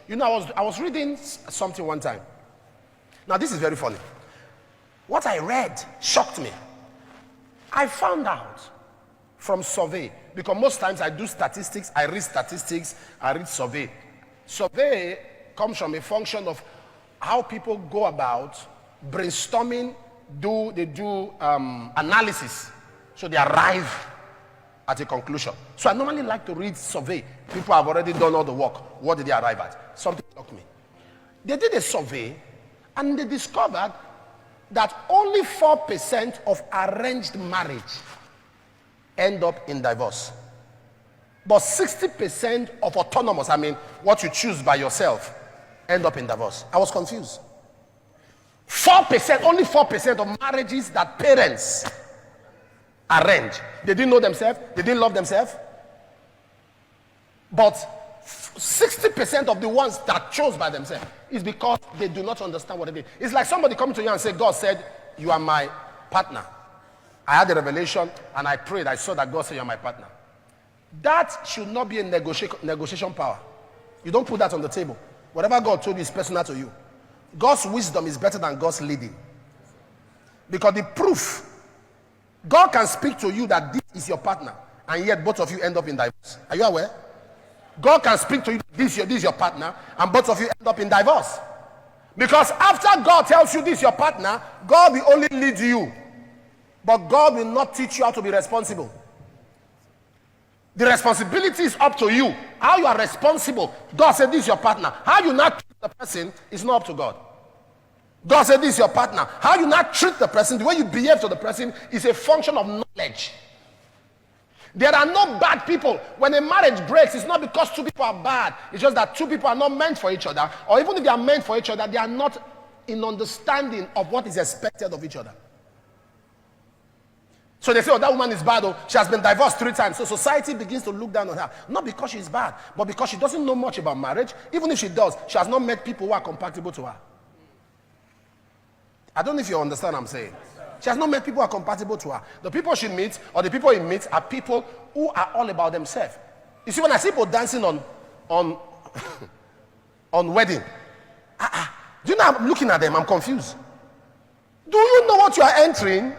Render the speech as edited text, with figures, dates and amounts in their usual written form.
You know, I was reading something one time. Now, this is very funny. What I read shocked me. I found out from survey, because most times I do statistics, I read statistics, I read survey. Survey comes from a function of how people go about brainstorming, they do analysis, so they arrive at a conclusion. So I normally like to read survey. People have already done all the work. What did they arrive at? Something shocked me. They did a survey and they discovered that only 4% of arranged marriage end up in divorce. But 60% of autonomous, what you choose by yourself, end up in divorce. I was confused. 4%, only 4% of marriages that parents arrange. They didn't know themselves, they didn't love themselves. But 60% of the ones that chose by themselves is because they do not understand what it is. It's like somebody coming to you and say, God said, you are my partner. I had a revelation and I prayed. I saw that God said, you are my partner. That should not be a negotiation power. You don't put that on the table. Whatever God told you is personal to you. God's wisdom is better than God's leading. Because the proof, God can speak to you that this is your partner, and yet both of you end up in divorce. Are you aware? God can speak to you, this is your partner, and both of you end up in divorce. Because after God tells you this is your partner, God will only lead you. But God will not teach you how to be responsible. The responsibility is up to you. How you are responsible. God said this is your partner. How you not treat the person is not up to God. God said this is your partner. How you not treat the person, the way you behave to the person is a function of knowledge. There are no bad people. When a marriage breaks, it's not because two people are bad. It's just that two people are not meant for each other. Or even if they are meant for each other, they are not in understanding of what is expected of each other. So they say, oh, that woman is bad. Oh, she has been divorced 3 times. So society begins to look down on her. Not because she's bad, but because she doesn't know much about marriage. Even if she does, she has not met people who are compatible to her. I don't know if you understand what I'm saying. She has not met people who are compatible to her. The people she meets, or the people he meets, are people who are all about themselves. You see, when I see people dancing on wedding, do you know I'm looking at them? I'm confused. Do you know what you are entering?